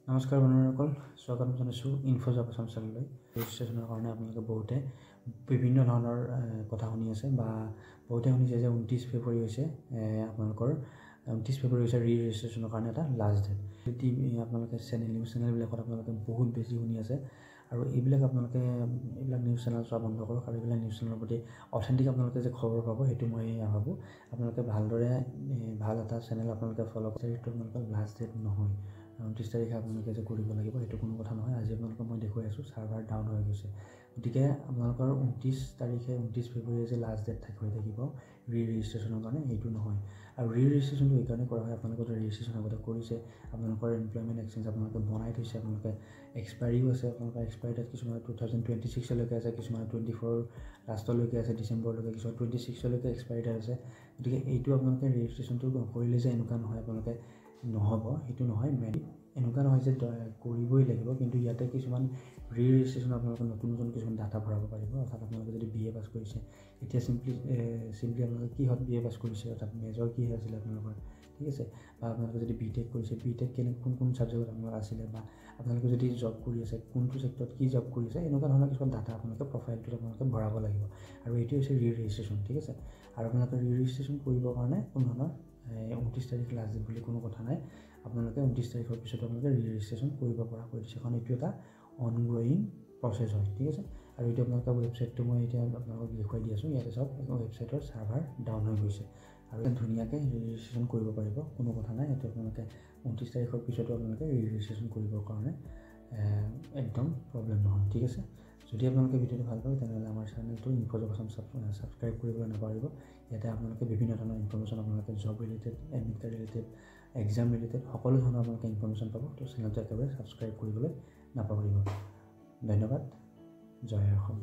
নমস্কাৰ বন্ধুসকল, স্বাগতম জনাইছোঁ ইনফোজব আসাম চেনেললৈ। ৰেজিষ্ট্ৰেশ্যনৰ কাৰণে আপোনালোকে বহুতে বিভিন্ন ধৰণৰ কথা শুনি আছে বা বহুতে শুনিছে যে 29 ফেব্ৰুৱাৰী হৈছে আপোনালোকৰ 29 ফেব্ৰুৱাৰী হৈছে ৰেজিষ্ট্ৰেশ্যনৰ কাৰণে এটা লাষ্ট ডেট। যদি আপোনালোকে নিউজ চেনেলবিলাকত আপোনালোকে বহুত বেছি শুনি আছে আৰু এইবিলাক নিউজ চেনেল চোৱা বন্ধ কৰক আৰু এইবিলাক নিউজ চেনেলৰ প্ৰতি অথেণ্টিক আপোনালোকে যে খবৰ পাব সেইটো মই ভাবোঁ। আপোনালোকে ভালদৰে ভাল এটা চেনেল আপোনালোকে ফ'ল' কৰে। সেইটো আপোনালোকৰ লাষ্ট ডেট নহয়। 29 তাৰিখে আপোনালোকে যে কৰিব লাগিব সেইটো কোনো কথা নহয়। আজি আপোনালোকক মই দেখুৱাই আছোঁ ছাৰ্ভাৰ ডাউন হৈ গৈছে। গতিকে আপোনালোকৰ 29 ফেব্ৰুৱাৰী যে লাষ্ট ডেট হৈ থাকিব ৰেজিষ্ট্ৰেশ্যনৰ কাৰণে, সেইটো নহয়। আৰু ৰেজিষ্ট্ৰেশ্যনটো এইকাৰণে কৰা হয়, আপোনালোকে ৰেজিষ্ট্ৰেশ্যন আগতে কৰিছে, আপোনালোকৰ এমপ্লয়মেণ্ট এক্সচেঞ্জ আপোনালোকে বনাই থৈছে, আপোনালোকে এক্সপায়াৰীও আছে, আপোনালোকৰ এক্সপায়াৰী ডেট কিছুমানে 2026লৈকে আছে, কিছুমানে 24 লাষ্টলৈকে আছে, ডিচেম্বৰলৈকে, কিছুমান 26লৈকে এক্সপায়াৰী ডেট আছে। গতিকে এইটো আপোনালোকে ৰেজিষ্ট্ৰেশ্যনটো কৰিলে যে এনেকুৱা নহয় আপোনালোকে নহ'ব, সেইটো নহয়। এনেকুৱা নহয় যে কৰিবই লাগিব, কিন্তু ইয়াতে কিছুমান ৰেজিষ্ট্ৰেশ্যন আপোনালোকে নতুন কিছুমান ডাটা ভৰাব পাৰিব। অৰ্থাৎ আপোনালোকে যদি BA পাছ কৰিছে, এতিয়া চিম্পলি আপোনালোকে কিহত BA পাছ কৰিছে, অৰ্থাৎ মেজৰ কি আছিলে আপোনালোকৰ, ঠিক আছে, বা আপোনালোকে যদি BTech কৰিছে, BTech কোন ছাবজেক্টত আপোনালোকৰ আছিলে, বা আপোনালোকে যদি জব কৰি আছে কোনটো ছেক্টৰত কি জব কৰি আছে, এনেকুৱা ধৰণৰ কিছুমান ডাটা আপোনালোকে প্ৰফাইলটোত আপোনালোকে ভৰাব লাগিব। আৰু এইটো হৈছে ৰেজিষ্ট্ৰেশ্যন, ঠিক আছে। আৰু আপোনালোকে ৰেজিষ্ট্ৰেশ্যন কৰিবৰ কাৰণে কোনো ধৰণৰ 29 তাৰিখ লাষ্ট ডেট বুলি কোনো কথা নাই। আপোনালোকে 29 তাৰিখৰ পিছত আপোনালোকে ৰেজিষ্ট্ৰেশ্যন কৰিব পৰা কৰি দিছে, কাৰণ এইটো এটা অনগ'য়িং প্ৰচেছ হয়, ঠিক আছে। আৰু এইটো আপোনালোকৰ ৱেবছাইটটো মই এতিয়া আপোনালোকক দেখুৱাই দি আছোঁ। ইয়াতে চাওক, ৱেবছাইটৰ ছাৰ্ভাৰ ডাউন হৈ গৈছে আৰু ধুনীয়াকৈ ৰেজিষ্ট্ৰেশ্যন কৰিব পাৰিব, কোনো কথা নাই। এইটো আপোনালোকে 29 তাৰিখৰ পিছতো আপোনালোকে ৰেজিষ্ট্ৰেশ্যন কৰিবৰ কাৰণে একদম প্ৰব্লেম নহয়, ঠিক আছে। যদি আপোনালোকে ভিডিঅ'টো ভাল পায় তেনেহ'লে আমাৰ চেনেলটো ইনফোজব আসাম ছাবস্ক্ৰাইব কৰিবলৈ নাপাহৰিব। ইয়াতে আপোনালোকে বিভিন্ন ধৰণৰ ইনফৰমেশ্যন আপোনালোকে job related, admit card related, exam related সকলো ধৰণৰ আপোনালোকে ইনফৰমেশ্যন পাব। তো চেনেলটো একেবাৰে ছাবস্ক্ৰাইব কৰিবলৈ নাপাহৰিব। ধন্যবাদ। জয় অসম।